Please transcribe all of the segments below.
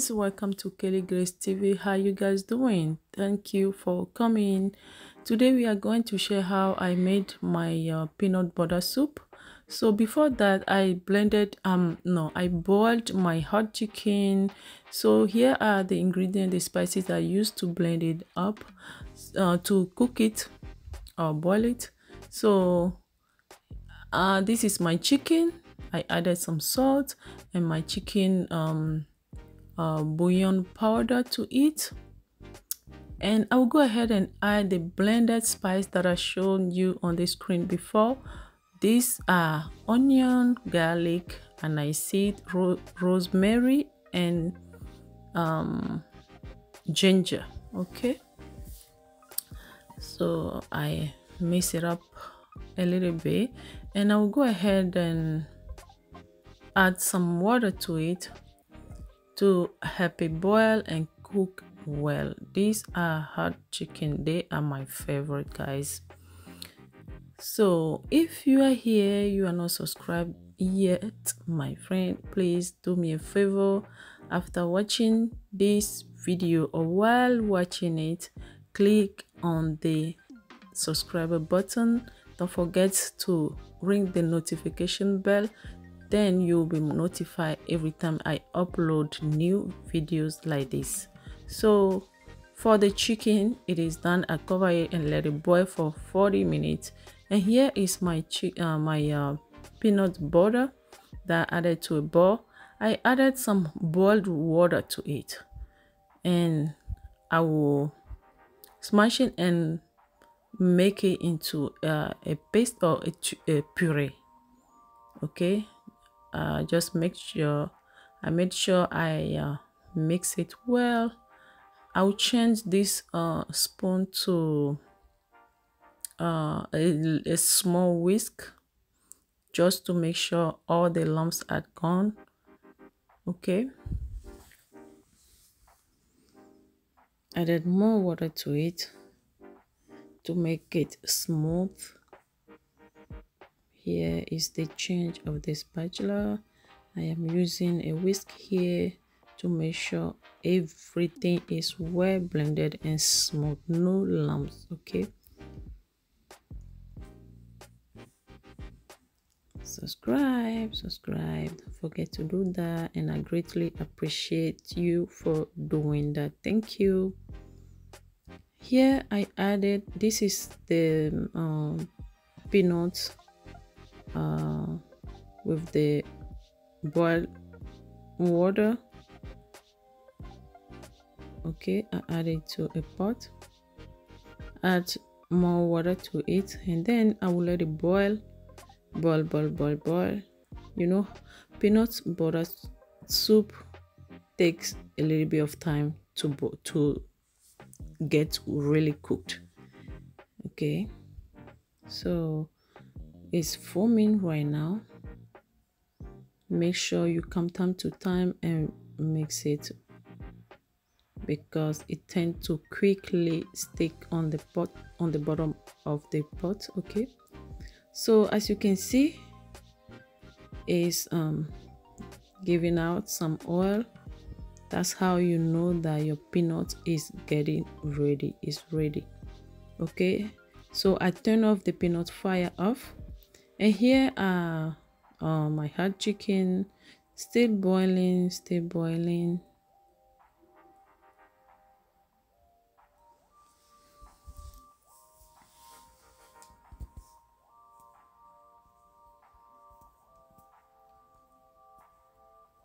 guys, welcome to Kelly Grace TV. How you guys doing? Thank you for coming. Today we are going to share how I made my peanut butter soup. So before that, I boiled my hot chicken. So here are the ingredients, the spices I used to blend it up to cook it or boil it. So this is my chicken. I added some salt and my chicken bouillon powder to it, and I'll go ahead and add the blended spice that I showed you on the screen before. These are onion, garlic, and I see rosemary and ginger. Okay, so I mix it up a little bit, and I'll go ahead and add some water to it to help it boil and cook well. These are hot chicken. They are my favorite, guys. So if you are here, you are not subscribed yet, my friend, please do me a favor. After watching this video or while watching it, click on the subscribe button. Don't forget to ring the notification bell, then you'll be notified every time I upload new videos like this. So for the chicken, it is done. I cover it and let it boil for 40 minutes. And here is my peanut butter that I added to a bowl. I added some boiled water to it, and I will smash it and make it into a paste or a puree. Okay, just make sure I made sure I mix it well. I'll change this spoon to a small whisk, just to make sure all the lumps are gone. Okay, added more water to it to make it smooth. Here is the change of the spatula. I am using a whisk here to make sure everything is well blended and smooth, no lumps. Okay, subscribe, don't forget to do that, and I greatly appreciate you for doing that. Thank you. Here I added, this is the peanuts with the boiled water. Okay, I add it to a pot, add more water to it, and then I will let it boil. You know, peanut butter soup takes a little bit of time to get really cooked. Okay, so it's foaming right now. Make sure you come time to time and mix it, because it tends to quickly stick on the pot, on the bottom of the pot. Okay, so as you can see, is giving out some oil. That's how you know that your peanut is getting ready, is ready. Okay, so I turn off the peanut fire off, and here are my hot chicken, still boiling.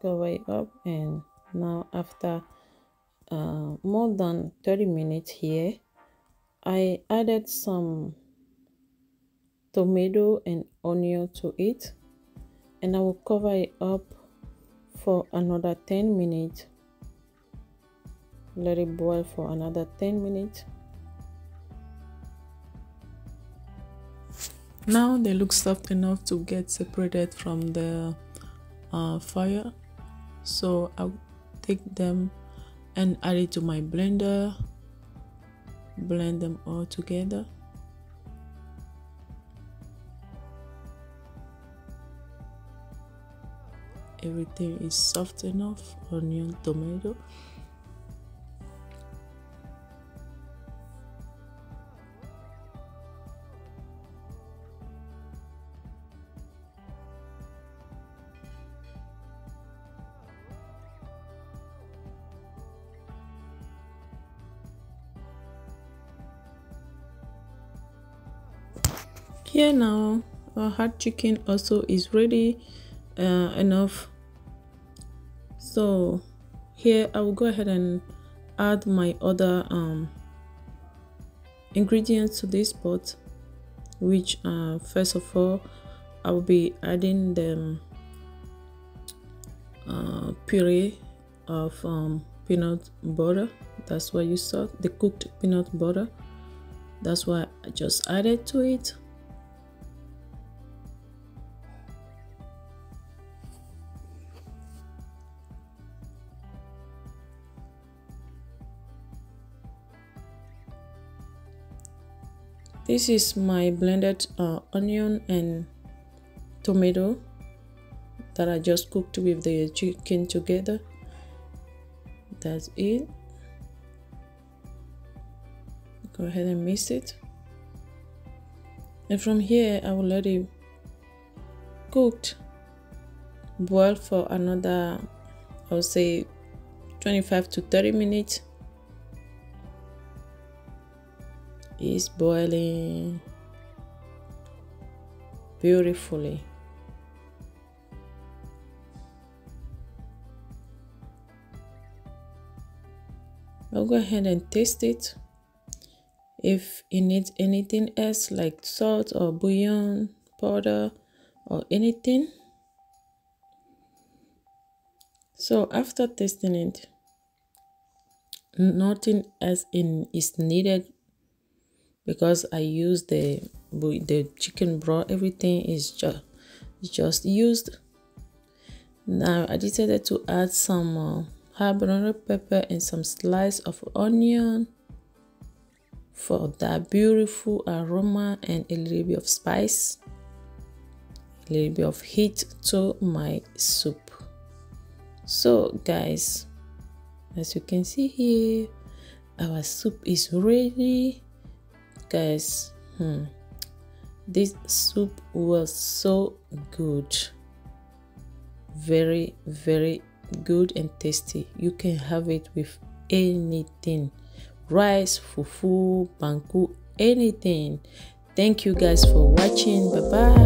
Cover it up, and now after more than 30 minutes here, I added some tomato and onion to it, and I will cover it up for another 10 minutes. Let it boil for another 10 minutes. Now they look soft enough to get separated from the fire, so I'll take them and add it to my blender, blend them all together. everything is soft enough. Onion, tomato. Here now, our hot chicken also is ready enough. So here I will go ahead and add my other ingredients to this pot, which first of all I will be adding the puree of peanut butter. That's what you saw, the cooked peanut butter. That's why I just added to it. This is my blended onion and tomato that I just cooked with the chicken together. That's it. Go ahead and mix it. And from here, I will let it boil for another, I would say 25 to 30 minutes. It's boiling beautifully. I'll go ahead and taste it. If it needs anything else like salt or bouillon powder or anything. So after tasting it, nothing else is needed, because I used the chicken broth. Everything is just used. Now I decided to add some habanero pepper and some slice of onion for that beautiful aroma and a little bit of spice, a little bit of heat to my soup. So guys, as you can see here, our soup is ready. Guys, this soup was so good, very good and tasty. You can have it with anything, rice, fufu, banku, anything. Thank you guys for watching. Bye bye.